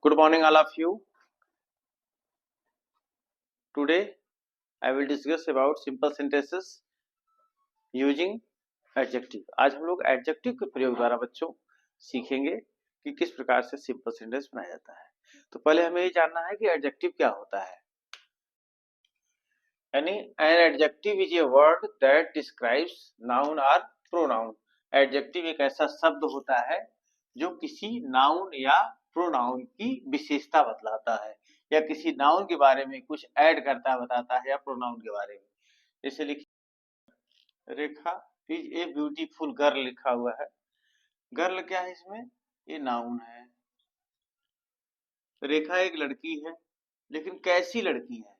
Good morning, all of you. Today, I will discuss about simple sentences using adjective. आज हम लोग adjective के प्रयोग द्वारा बच्चों सीखेंगे कि किस प्रकार से simple sentence बनाया जाता है। तो पहले हमें ये जानना है कि adjective क्या होता है। यानी an adjective is a word that describes noun or pronoun. Adjective एक ऐसा शब्द होता है जो किसी नाउन या प्रोनाउन की विशेषता बतलाता है या किसी नाउन के बारे में कुछ ऐड करता है, बताता है या प्रोनाउन के बारे में। जैसे लिखिए रेखा इज ए ब्यूटीफुल गर्ल लिखा हुआ है। गर्ल क्या है इसमें? ये नाउन है। रेखा एक लड़की है, लेकिन कैसी लड़की है?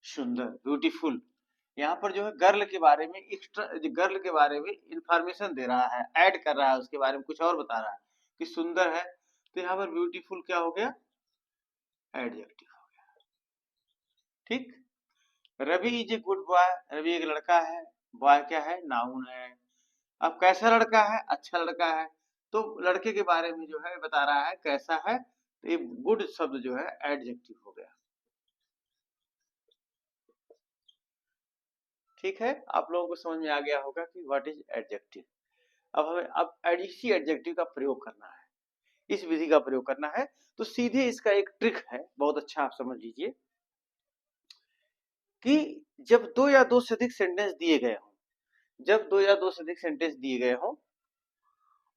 सुंदर, ब्यूटीफुल। यहाँ पर जो है गर्ल के बारे में एक्स्ट्रा, गर्ल के बारे में इंफॉर्मेशन दे रहा है, ऐड कर रहा है, उसके बारे में कुछ और बता रहा है कि सुंदर है। तो यहाँ पर ब्यूटीफुल क्या हो गया? एडजेक्टिव हो गया। ठीक। Ravi is a good boy, Ravi एक लड़का है, बॉय क्या है? नाउन है। अब कैसा लड़का है? अच्छा लड़का है। तो लड़के के बारे में जो है बता रहा है कैसा है, तो ये गुड शब्द जो है एडजेक्टिव हो गया। ठीक है, आप लोगों को समझ में आ गया होगा कि व्हाट इज एडजेक्टिव। अब हमें इसी एडजेक्टिव का प्रयोग करना है, इस विधि का प्रयोग करना है। तो सीधे इसका एक ट्रिक है, बहुत अच्छा आप समझ लीजिए कि जब दो या दो से अधिक सेंटेंस दिए गए हों, जब दो या दो से अधिक सेंटेंस दिए गए हों,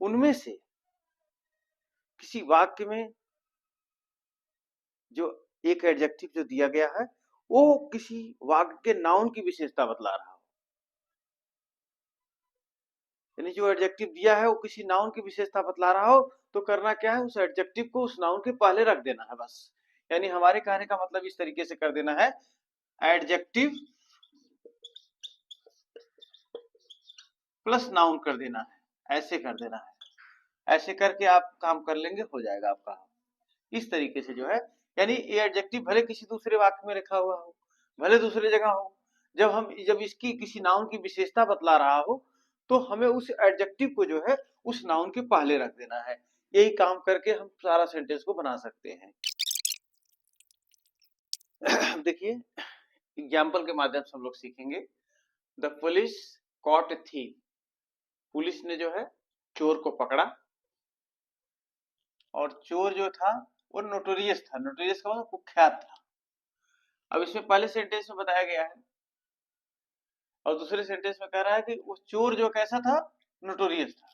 उनमें से किसी वाक्य में जो एक एडजेक्टिव जो दिया गया है वो किसी वाक्य के नाउन की विशेषता बतला रहा हो, यानी जो एडजेक्टिव दिया है वो किसी नाउन की विशेषता बतला रहा हो, तो करना क्या है? उस एडजेक्टिव को उस नाउन के पहले रख देना है बस। यानी हमारे कहने का मतलब इस तरीके से कर देना है, एडजेक्टिव प्लस नाउन कर देना है, ऐसे कर देना है। ऐसे करके आप काम कर लेंगे, हो जाएगा आपका। इस तरीके से जो है, यानी ये एडजेक्टिव भले किसी दूसरे वाक्य में लिखा हुआ हो, भले दूसरे जगह हो, जब इसकी किसी नाउन की विशेषता बतला रहा हो, तो हमें उस एडजेक्टिव को जो है उस नाउन के पहले रख देना है। यही काम करके हम सारा सेंटेंस को बना सकते हैं। देखिए एग्जाम्पल के माध्यम से हम लोग सीखेंगे। The police caught a thief, police ने जो है चोर को पकड़ा, और चोर जो था वो नोटोरियस था। नोटोरियस का मतलब कुख्यात था। अब इसमें पहले सेंटेंस में बताया गया है और दूसरे सेंटेंस में कह रहा है कि वो चोर जो कैसा था? नोटोरियस था।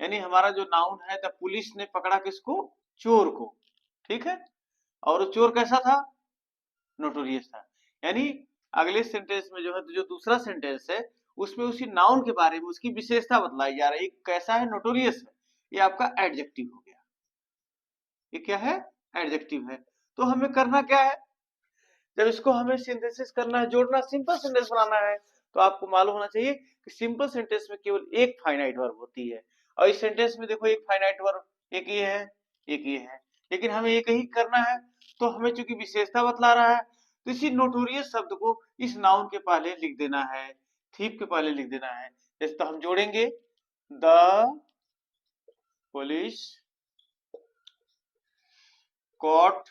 यानी हमारा जो नाउन है, द पुलिस ने पकड़ा किसको? चोर को। ठीक है, और वो चोर कैसा था? नोटोरियस था। यानी अगले सेंटेंस में जो है, जो दूसरा सेंटेंस है उसमें उसी नाउन के बारे में उसकी विशेषता बतलाई जा रही है। कैसा है? नोटोरियस है। ये आपका एडजेक्टिव हो गया। ये क्या है? एडजेक्टिव है। तो हमें करना क्या है? जब इसको हमें सिंथेसिस करना है, जोड़ना, सिंपल सेंटेंस बनाना है, तो आपको मालूम होना चाहिए कि सिंपल सेंटेंस में केवल एक फाइनाइट वर्ब होती है। और इस सेंटेंस में देखो एक फाइनाइट वर्ब एक ये है, एक ये है, लेकिन हमें एक ही करना है। तो हमें चूंकि विशेषता बतला रहा है, तो इसी नोटोरियस शब्द को इस नाउन के पहले लिख देना है, थीप के पहले लिख देना है। जैसे तो हम जोड़ेंगे the police caught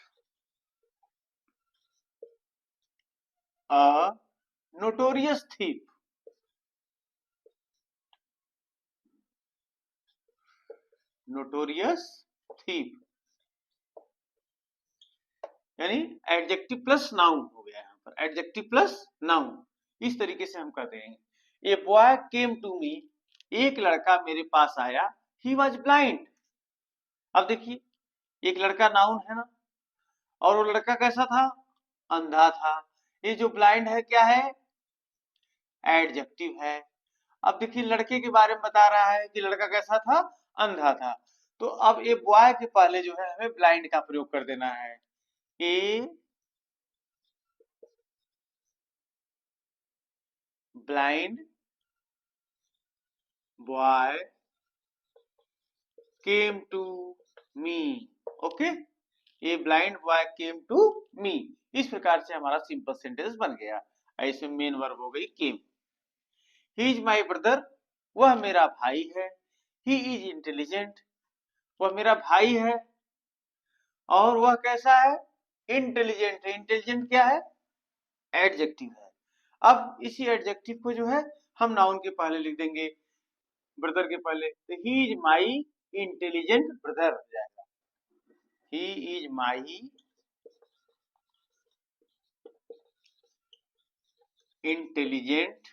a notorious thief. Notorious thief यानी एडजेक्टिव प्लस नाउन हो गया। यहाँ पर एडजेक्टिव प्लस नाउन, इस तरीके से हम कर देंगे। ए बॉय केम टू मी, एक लड़का मेरे पास आया। He was blind. अब देखिए एक लड़का नाउन है ना, और वो लड़का कैसा था? अंधा था। ये जो ब्लाइंड है क्या है? एडजेक्टिव है। अब देखिए लड़के के बारे में बता रहा है कि लड़का कैसा था? अंधा था। तो अब ये बॉय के पहले जो है हमें ब्लाइंड का प्रयोग कर देना है। A blind boy came to me। Okay, a blind boy came to me. इस प्रकार से हमारा सिंपल सेंटेंस बन गया। इसमें मेन वर्ब हो गई केम। ही इज माई ब्रदर, वह मेरा भाई है। ही इज इंटेलिजेंट, वह मेरा भाई है। और वह कैसा है, इंटेलिजेंट है। इंटेलिजेंट क्या है, एडजेक्टिव है। अब इसी एडजेक्टिव को जो है हम नाउन के पहले लिख देंगे, ब्रदर के पहले, तो he is my intelligent brother हो जाएगा। He is my intelligent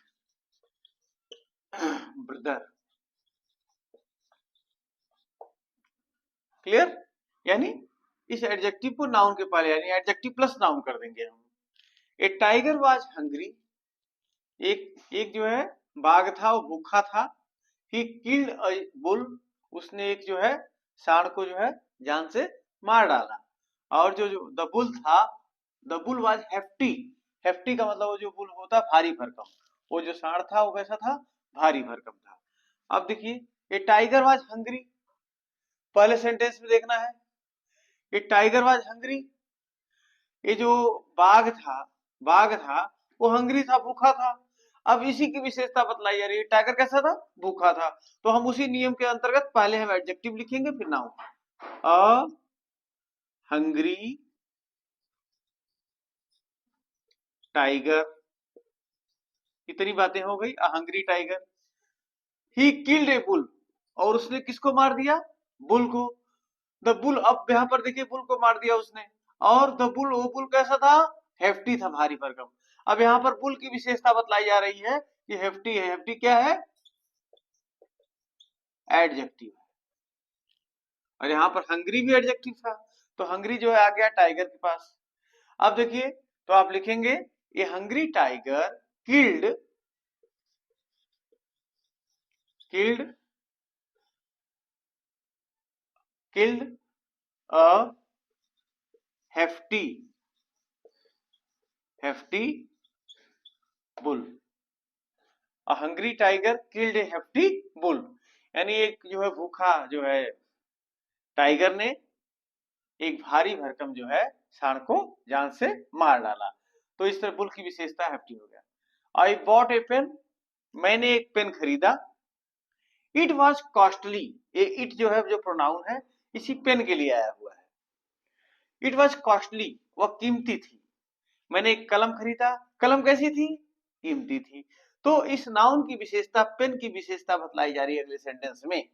brother. Clear, यानी इस एडजेक्टिव को नाउन के पहले, यानी एडजेक्टिव प्लस नाउन कर देंगे हम। ए टाइगर वाज हंग्री, एक एक जो है बाघ था, वो भूखा था। ही किल्ड अ बुल, उसने एक जो है सांड को जो है जान से मार डाला। और जो जो द बुल था, the bull was hefty, hefty का मतलब वो जो बुल होता है भारी भरकम, वो जो सांड था वो कैसा था, भारी भरकम था। अब देखिए, ये टाइगर वाज हंग्री, पहले सेंटेंस में देखना है, ये टाइगर वाज हंग्री, ये जो बाघ था, बाघ था वो हंग्री था, भूखा था। अब इसी की विशेषता बतलाई जा रही है, टाइगर कैसा था, भूखा था। तो हम उसी नियम के अंतर्गत पहले हम एडजेक्टिव लिखेंगे फिर नाउन। अ हंग्री टाइगर, इतनी बातें हो गई। A hungry tiger, he killed A bull, और उसने किसको मार दिया, बुल को। द बुल, अब यहाँ पर देखिए बुल को मार दिया उसने, और द बुल, वो बुल कैसा था, हेफ्टी था, भारी भरकम। अब यहाँ पर बुल की विशेषता बतलाई जा रही है कि हेफ्टी है। हेफ्टी क्या है, एडजेक्टिव है। और यहाँ पर हंग्री भी एडजेक्टिव था, तो हंग्री जो है आ गया टाइगर के पास। अब देखिए, तो आप लिखेंगे ये hungry tiger killed, killed killed a hefty, hefty bull. A hungry tiger killed A hefty bull, यानी एक जो है भूखा जो है टाइगर ने एक भारी भरकम जो है सांड को जान से मार डाला। तो इस तरह बुल की विशेषता हेफ्टी हो गया। आई बॉट ए पेन, मैंने एक पेन खरीदा। इट वॉज कॉस्टली, ये इट जो है जो प्रोनाउन है इसी पेन के लिए आया हुआ है। इट वॉज कॉस्टली, वह कीमती थी। मैंने एक कलम खरीदा, कलम कैसी थी, कीमती थी। तो इस नाउन की विशेषता, पेन की विशेषता बतलाई जा रही है अगले सेंटेंस में।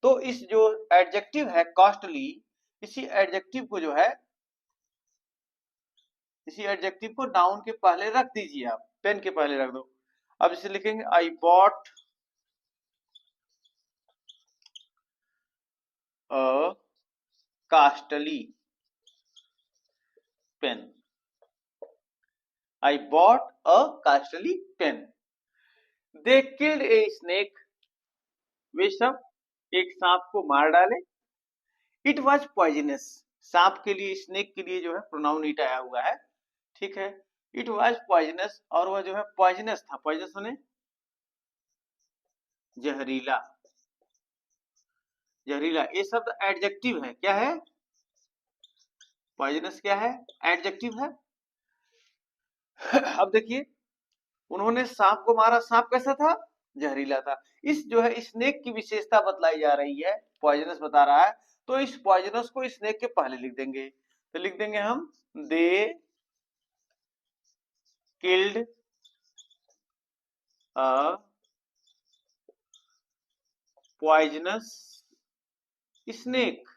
तो इस जो एडजेक्टिव है कॉस्टली, इसी एडजेक्टिव को जो है, इसी एडजेक्टिव को नाउन के पहले रख दीजिए, आप पेन के पहले रख दो। अब इसे लिखेंगे I bought a costly pen, I bought a costly pen. They killed a snake, वे सब एक सांप को मार डाले। इट वॉज पॉइजनस, सांप के लिए, स्नेक के लिए जो है प्रोनाउन इट आया हुआ है, ठीक है। इट वॉज पॉइजनस, और वह जो है पॉइजनस था, पॉइजनस ने जहरीला, जहरीला, ये शब्द एडजेक्टिव है, क्या है, पॉइजनस क्या है, एडजेक्टिव है। अब देखिए, उन्होंने सांप को मारा, सांप कैसा था, जहरीला था। इस जो है स्नेक की विशेषता बतलाई जा रही है, पॉइजनस बता रहा है, तो इस पॉइजनस को स्नेक के पहले लिख देंगे। तो लिख देंगे हम, they killed a poisonous snake.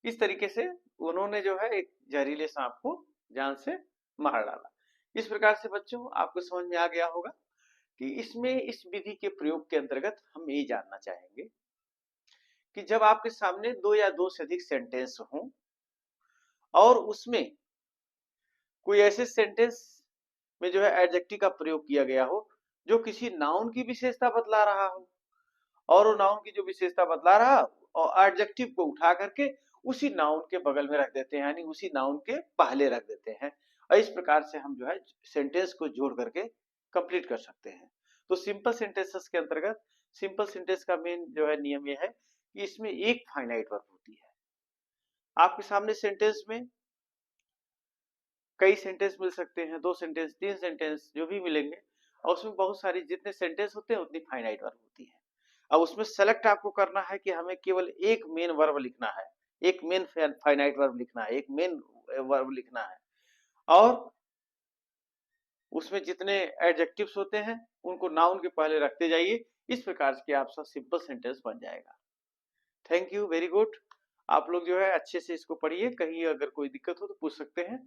इस तरीके से उन्होंने जो है एक जहरीले सांप को जान से मार डाला। इस प्रकार से बच्चों आपको समझ में आ गया होगा कि इसमें, इस विधि के प्रयोग के अंतर्गत हम ये जानना चाहेंगे कि जब आपके सामने दो या दो से अधिक सेंटेंस हों और उसमें कोई ऐसे सेंटेंस में जो है एडजेक्टिव का प्रयोग किया गया हो जो किसी नाउन की विशेषता बतला रहा हो, और वो नाउन की जो विशेषता बतला रहा और एडजेक्टिव को उठा करके उसी नाउन के बगल में रख देते हैं, यानी उसी नाउन के पहले रख देते हैं, और इस प्रकार से हम जो है सेंटेंस को जोड़ करके कंप्लीट कर सकते हैं। तो सिंपल सेंटेंसेस के अंतर्गत सिंपल सेंटेंस का मेन जो है नियम यह है कि इसमें एक फाइनाइट वर्ब होती है। आपके सामने सेंटेंस में कई सेंटेंस मिल सकते हैं, 2 सेंटेंस, 3 सेंटेंस, जो भी मिलेंगे, और उसमें बहुत सारी, जितने सेंटेंस होते हैं उतनी फाइनाइट वर्ब होती है। अब उसमें सेलेक्ट आपको करना है कि हमें केवल एक मेन वर्ब लिखना है, एक मेन फाइनाइट वर्ब लिखना है, एक मेन वर्ब लिखना है, और उसमें जितने एडजेक्टिव्स होते हैं उनको नाउन के पहले रखते जाइए। इस प्रकार से आपका सिंपल सेंटेंस बन जाएगा। Thank you, very good. आप लोग जो है अच्छे से इसको पढ़िए, कहीं अगर कोई दिक्कत हो तो पूछ सकते हैं।